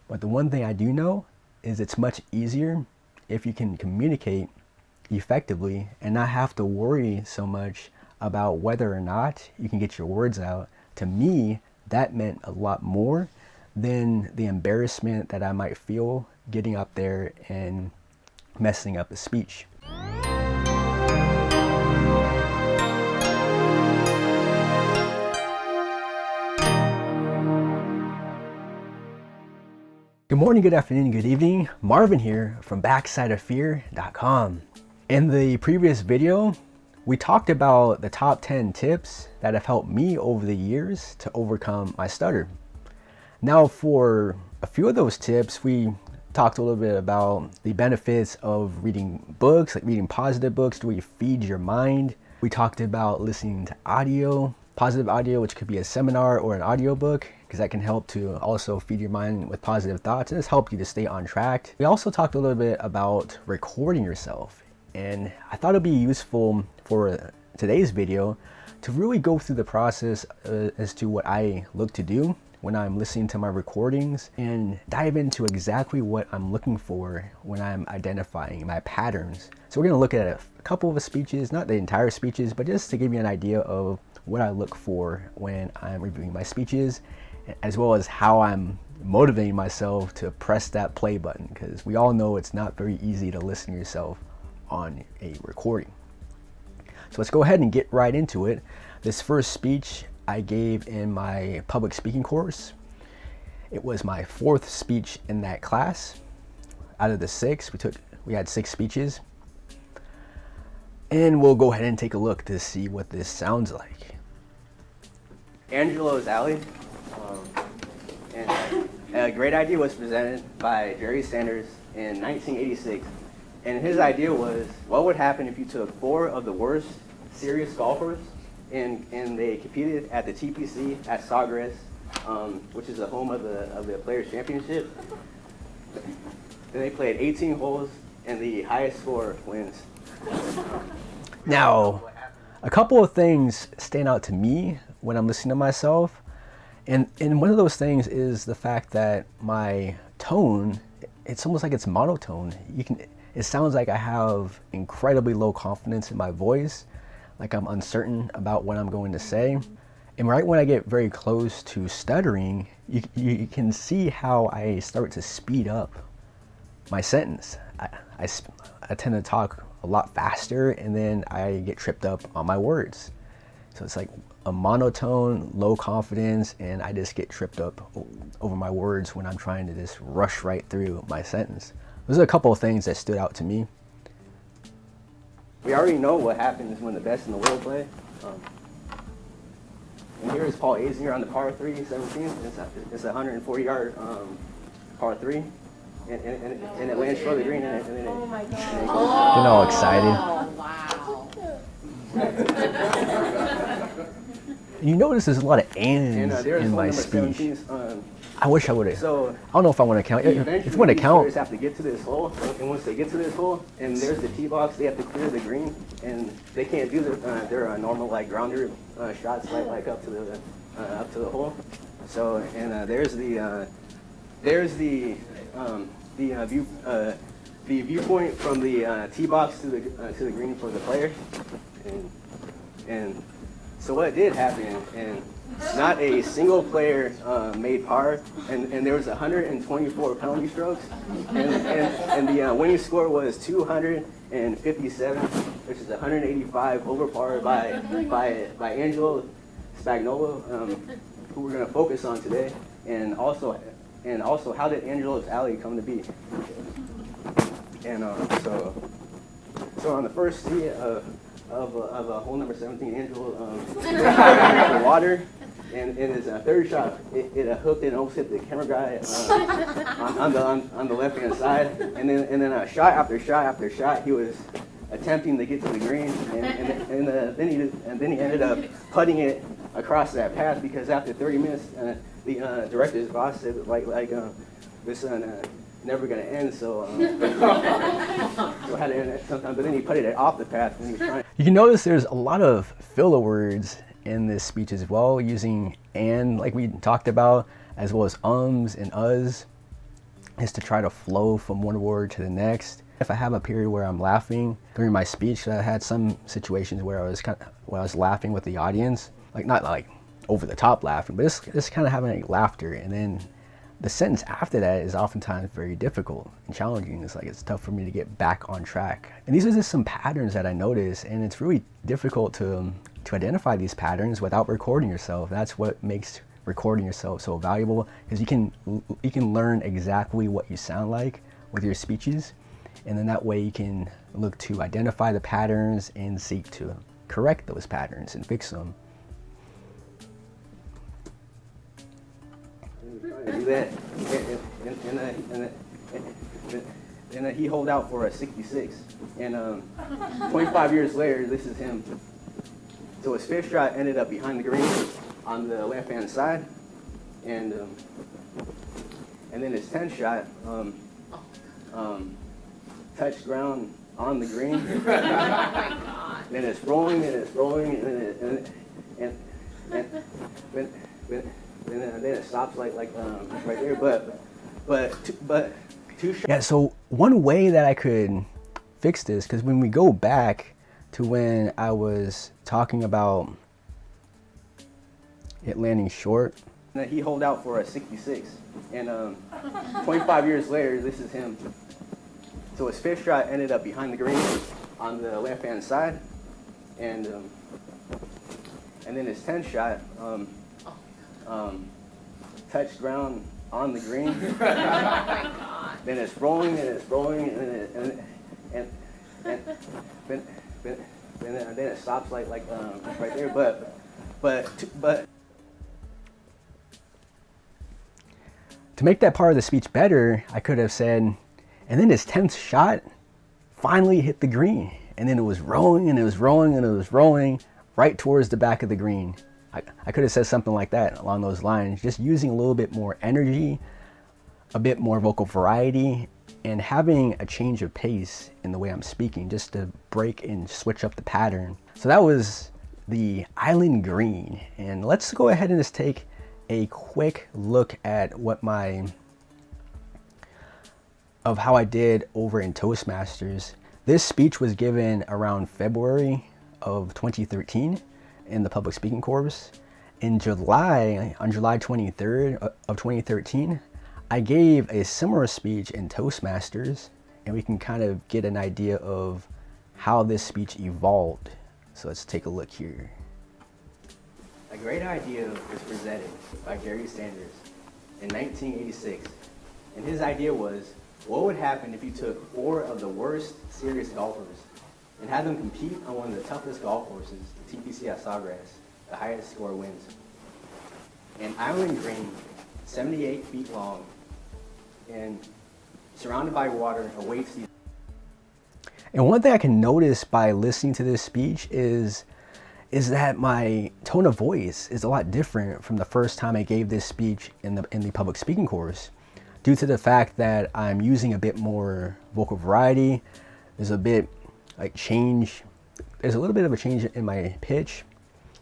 But the one thing I do know is it's much easier if you can communicate effectively and not have to worry so much about whether or not you can get your words out. To me, that meant a lot more than the embarrassment that I might feel getting up there and messing up a speech. Good morning, good afternoon, good evening. Marvin here from backsideoffear.com. In the previous video, we talked about the top 10 tips that have helped me over the years to overcome my stutter. Now, for a few of those tips, we talked a little bit about the benefits of reading books, like reading positive books, to where you feed your mind. We talked about listening to audio, positive audio, which could be a seminar or an audiobook, because that can help to also feed your mind with positive thoughts and just help you to stay on track. We also talked a little bit about recording yourself, and I thought it'd be useful for today's video to really go through the process as to what I look to do when I'm listening to my recordings and dive into exactly what I'm looking for when I'm identifying my patterns. So we're going to look at a couple of the speeches, not the entire speeches, but just to give you an idea of what I look for when I'm reviewing my speeches, as well as how I'm motivating myself to press that play button, because we all know it's not very easy to listen to yourself on a recording. So let's go ahead and get right into it. This first speech I gave in my public speaking course. It was my 4th speech in that class. Out of the 6, we had 6 speeches. And we'll go ahead and take a look to see what this sounds like. Angelo's Alley. And a great idea was presented by Jerry Sanders in 1986. And his idea was, what would happen if you took 4 of the worst serious golfers and they competed at the TPC at Sawgrass, which is the home of the Players Championship. And they played 18 holes, and the highest score wins. Now, a couple of things stand out to me when I'm listening to myself. And one of those things is the fact that my tone, it's almost like it's monotone. It sounds like I have incredibly low confidence in my voice, like I'm uncertain about what I'm going to say. And right when I get very close to stuttering, you can see how I start to speed up my sentence. I tend to talk a lot faster, and then I get tripped up on my words. So it's like a monotone, low confidence, and I just get tripped up over my words when I'm trying to just rush right through my sentence. Those are a couple of things that stood out to me. We already know what happens when the best in the world play. And here is Paul Azinger on the par 3, 17th. It's a 140-yard par 3. And it lands short of the green, and then oh my God. Getting all excited. Oh, wow. You notice there's a lot of ands in my speech. I wish I would have. So, I don't know if I want to count. If you want to count. Players have to get to this hole, and once they get to this hole, and there's the tee box, they have to clear the green, and they can't do their normal like grounder shots like up to the hole. So, and there's the viewpoint from the tee box to the green for the player, and so what did happen, and not a single player made par, and there was 124 penalty strokes, and the winning score was 257, which is 185 over par by Angelo Spagnolo, who we're going to focus on today, and also how did Angelo's Alley come to be. And so on the first tee of hole number 17, Angelo the water, and in his third shot, it hooked and almost hit the camera guy on the left hand side, and then shot after shot after shot, he was attempting to get to the green, and then he ended up putting it across that path, because after 30 minutes, the director's boss said this never going to end, so I had to end it sometime. But then he put it off the path when he was trying. You can notice there's a lot of filler words in this speech as well, using "and" like we talked about, as well as ums and uhs. is to try to flow from one word to the next. If I have a period where I'm laughing during my speech, I had some situations where I was laughing with the audience, like not like over the top laughing, but just kind of having like laughter. And then the sentence after that is oftentimes very difficult and challenging. It's tough for me to get back on track. And these are just some patterns that I notice, and it's really difficult to identify these patterns without recording yourself. That's what makes recording yourself so valuable, because you can learn exactly what you sound like with your speeches, and then that way you can look to identify the patterns and seek to correct those patterns and fix them. Do that, and he hold out for a 66, and 25 years later, this is him. So his fifth shot ended up behind the green on the left-hand side, and then his 10th shot touched ground on the green. Then it's rolling, and it's rolling, and then it stops like right there. But two shots. Yeah. So one way that I could fix this, because when we go back to when I was talking about it landing short, He hold out for a 66, and 25 years later, this is him. So his fifth shot ended up behind the green on the left-hand side, and then his 10th shot touched ground on the green. Then it's rolling, and it's rolling, and then it stops like right there. But to make that part of the speech better, I could have said, and then his 10th shot finally hit the green, and then it was rolling, and it was rolling, and it was rolling right towards the back of the green. I could have said something like that along those lines, just using a little bit more energy, a bit more vocal variety, and having a change of pace in the way I'm speaking, just to break and switch up the pattern. So that was the Island Green. And let's go ahead and just take a quick look at how I did over in Toastmasters. This speech was given around February of 2013 in the public speaking course. On July 23rd of 2013, I gave a similar speech in Toastmasters, and we can kind of get an idea of how this speech evolved. So let's take a look here. A great idea was presented by Gary Sanders in 1986, and his idea was, what would happen if you took 4 of the worst serious golfers and had them compete on one of the toughest golf courses, the TPC at Sawgrass, the highest score wins. An Island Green, 78 feet long, and surrounded by water, awaits these. And one thing I can notice by listening to this speech is that my tone of voice is a lot different from the first time I gave this speech in the public speaking course, due to the fact that I'm using a bit more vocal variety. There's a bit like change. There's a little bit of a change in my pitch.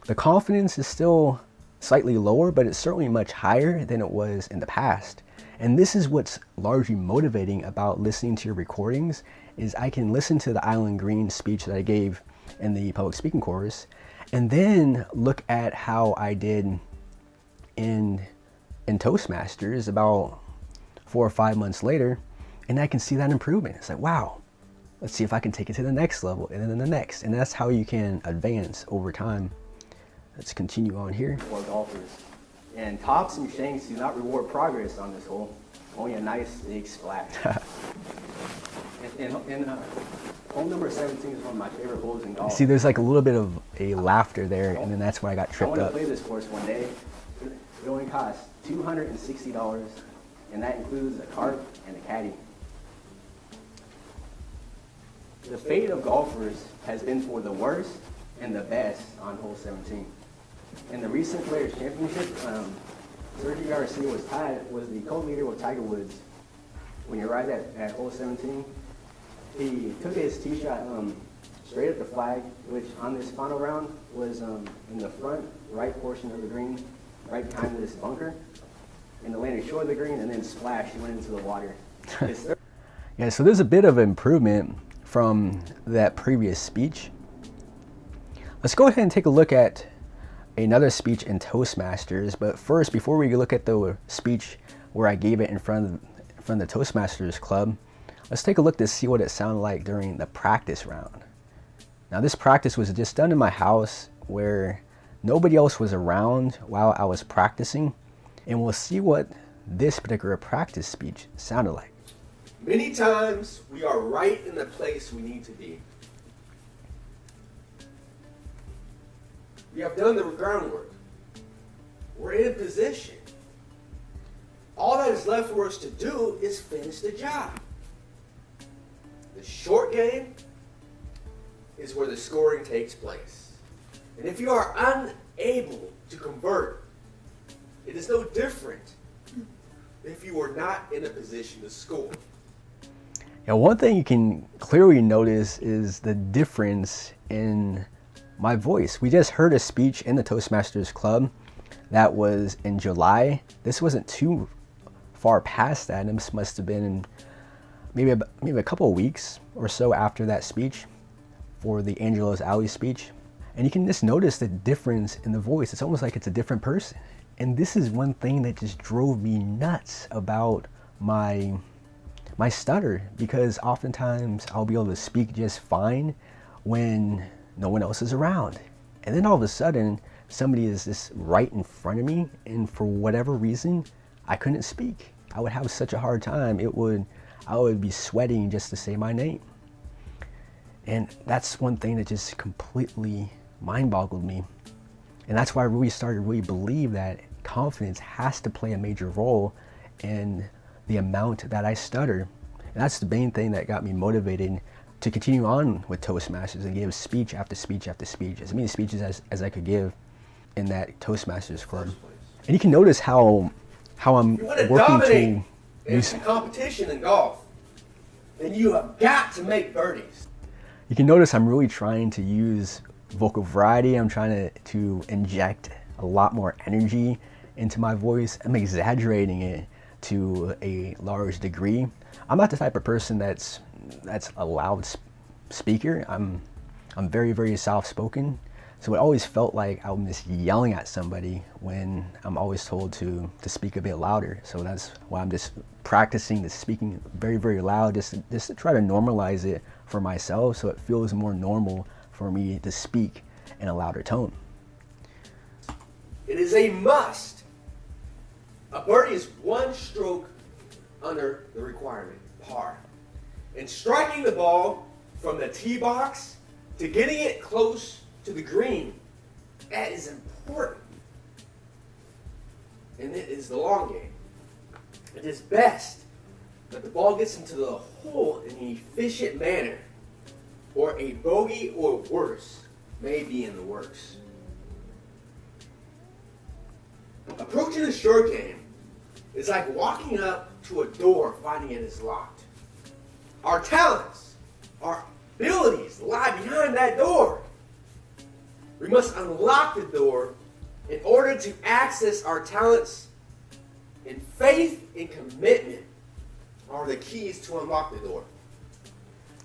The confidence is still slightly lower, but it's certainly much higher than it was in the past. And this is what's largely motivating about listening to your recordings, is I can listen to the Island Green speech that I gave in the public speaking course, and then look at how I did in Toastmasters about 4 or 5 months later, and I can see that improvement. It's like, wow, let's see if I can take it to the next level, and then the next. And that's how you can advance over time. Let's continue on here. For golfers. And tops and shanks do not reward progress on this hole, only a nice big splash. and hole number 17 is one of my favorite holes in golf. See, there's like a little bit of a laughter there, and then that's where I got tripped up. I want to play this course one day. It only costs $260, and that includes a cart and a caddy. The fate of golfers has been for the worst and the best on hole 17. In the recent Players Championship, Sergio Garcia was the co-leader with Tiger Woods. When you're right at hole 17, he took his tee shot straight at the flag, which on this final round was in the front right portion of the green, right behind this bunker. and it landed short of the green, and then splash, it went into the water. Yeah, so there's a bit of improvement from that previous speech. Let's go ahead and take a look at another speech in Toastmasters. But first, before we look at the speech where I gave it in front of the Toastmasters Club, let's take a look to see what it sounded like during the practice round. Now, this practice was just done in my house where nobody else was around while I was practicing, and we'll see what this particular practice speech sounded like. Many times we are right in the place we need to be. We have done the groundwork. We're in position. All that is left for us to do is finish the job. The short game is where the scoring takes place. And if you are unable to convert, it is no different if you are not in a position to score. Now, one thing you can clearly notice is the difference in my voice. We just heard a speech in the Toastmasters Club that was in July. This wasn't too far past that. This must have been maybe a couple of weeks or so after that speech for the Angelo's Alley speech. And you can just notice the difference in the voice. It's almost like it's a different person. And this is one thing that just drove me nuts about my stutter, because oftentimes I'll be able to speak just fine when no one else is around. And then all of a sudden, somebody is just right in front of me, and for whatever reason, I couldn't speak. I would have such a hard time. I would be sweating just to say my name. And that's one thing that just completely mind-boggled me. And that's why I really started to really believe that confidence has to play a major role in the amount that I stutter. And that's the main thing that got me motivated to continue on with Toastmasters and give speech after speech after speech, as many speeches as I could give in that Toastmasters Club. And you can notice how I'm working to use competition in golf, then you have got to make birdies. You can notice I'm really trying to use vocal variety. I'm trying to inject a lot more energy into my voice. I'm exaggerating it to a large degree. I'm not the type of person that's a loud speaker. I'm very, very soft-spoken. So it always felt like I'm just yelling at somebody when I'm always told to speak a bit louder. So that's why I'm just practicing the speaking very, very loud, just to try to normalize it for myself, so it feels more normal for me to speak in a louder tone. It is a must. A birdie is one stroke under the requirement, par. And striking the ball from the tee box to getting it close to the green, that is important. And it is the long game. It is best that the ball gets into the hole in an efficient manner, or a bogey or worse may be in the works. Approaching the short game is like walking up to a door finding it is locked. Our talents, our abilities lie behind that door. We must unlock the door in order to access our talents, and faith and commitment are the keys to unlock the door.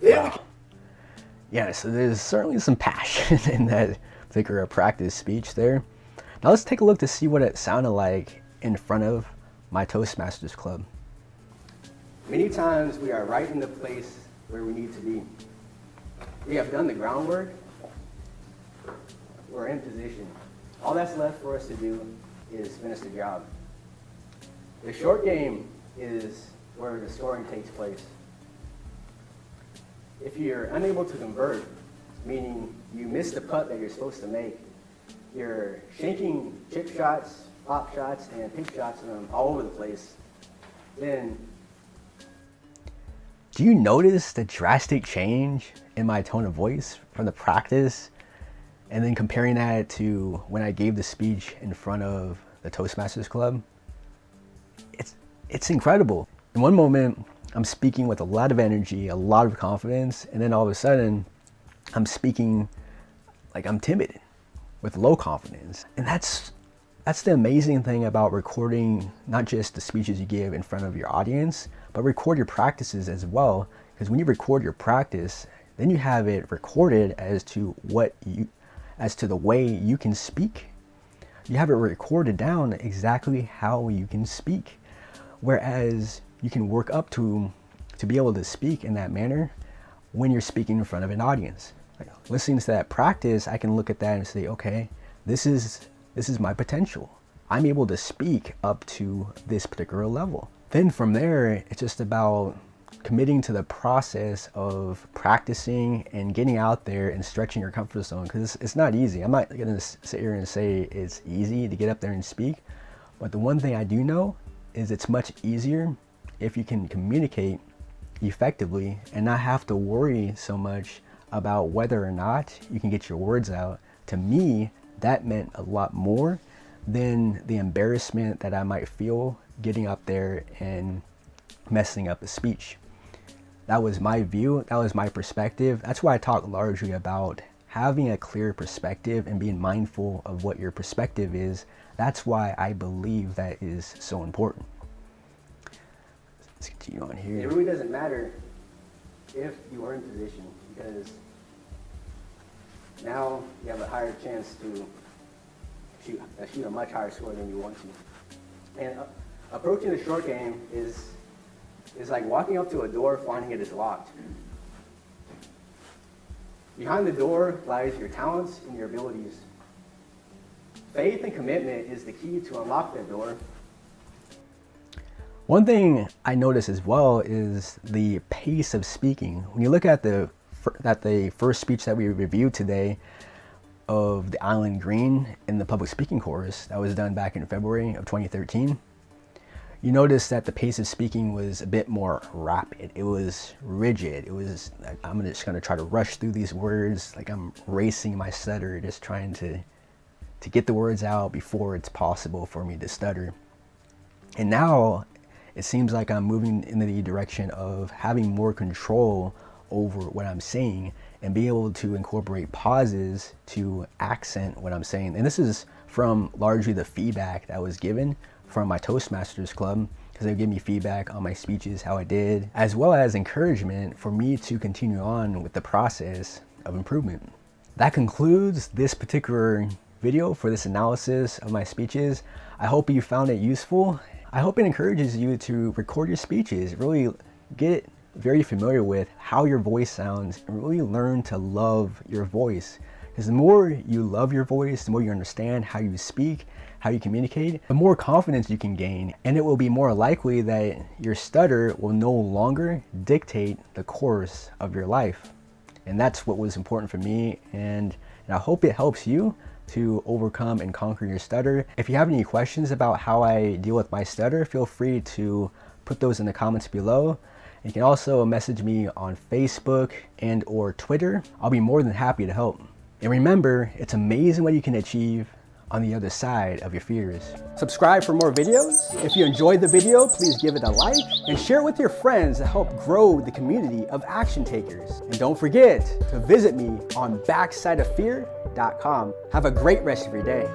Then we can... Yeah, so there's certainly some passion in that particular practice speech there. Now let's take a look to see what it sounded like in front of my Toastmasters Club. Many times we are right in the place where we need to be. We have done the groundwork. We're in position. All that's left for us to do is finish the job. The short game is where the scoring takes place. If you're unable to convert, meaning you miss the putt that you're supposed to make, you're shanking chip shots, pop shots, and pink shots all over the place, then... Do you notice the drastic change in my tone of voice from the practice, and then comparing that to when I gave the speech in front of the Toastmasters Club? It's incredible. In one moment, I'm speaking with a lot of energy, a lot of confidence, and then all of a sudden, I'm speaking like I'm timid, with low confidence. And that's That's the amazing thing about recording not just the speeches you give in front of your audience, but record your practices as well. Because when you record your practice, then you have it recorded as to the way you can speak. You have it recorded down exactly how you can speak. Whereas you can work up to be able to speak in that manner when you're speaking in front of an audience. Like, listening to that practice, I can look at that and say, okay, this is my potential. I'm able to speak up to this particular level. Then from there, it's just about committing to the process of practicing and getting out there and stretching your comfort zone, because it's not easy. I'm not going to sit here and say it's easy to get up there and speak, but the one thing I do know is it's much easier if you can communicate effectively and not have to worry so much about whether or not you can get your words out. To me, that meant a lot more than the embarrassment that I might feel getting up there and messing up a speech. That was my view, that was my perspective. That's why I talk largely about having a clear perspective and being mindful of what your perspective is. That's why I believe that is so important. Let's continue on here. It really doesn't matter if you are in position, because now you have a higher chance to shoot a much higher score than you want to. And approaching the short game is like walking up to a door, finding it is locked. Behind the door lies your talents and your abilities. Faith and commitment is the key to unlock that door. One thing I notice as well is the pace of speaking. When you look at the first speech that we reviewed today of the Island Green in the public speaking course that was done back in February of 2013, you notice that the pace of speaking was a bit more rapid. It was rigid. It was, I'm just gonna try to rush through these words, like I'm racing my stutter, just trying to get the words out before it's possible for me to stutter. And now it seems like I'm moving in the direction of having more control over what I'm saying and be able to incorporate pauses to accent what I'm saying. And this is from largely the feedback that was given from my Toastmasters club, because they give me feedback on my speeches, how I did, as well as encouragement for me to continue on with the process of improvement. That concludes this particular video for this analysis of my speeches. I hope you found it useful. I hope it encourages you to record your speeches, really get very familiar with how your voice sounds and really learn to love your voice. Because the more you love your voice, the more you understand how you speak, how you communicate, the more confidence you can gain, and it will be more likely that your stutter will no longer dictate the course of your life. And that's what was important for me, and I hope it helps you to overcome and conquer your stutter. If you have any questions about how I deal with my stutter, feel free to put those in the comments below. You can also message me on Facebook and or Twitter. I'll be more than happy to help. And remember, it's amazing what you can achieve on the other side of your fears. Subscribe for more videos. If you enjoyed the video, please give it a like and share it with your friends to help grow the community of action takers. And don't forget to visit me on backsideoffear.com. Have a great rest of your day.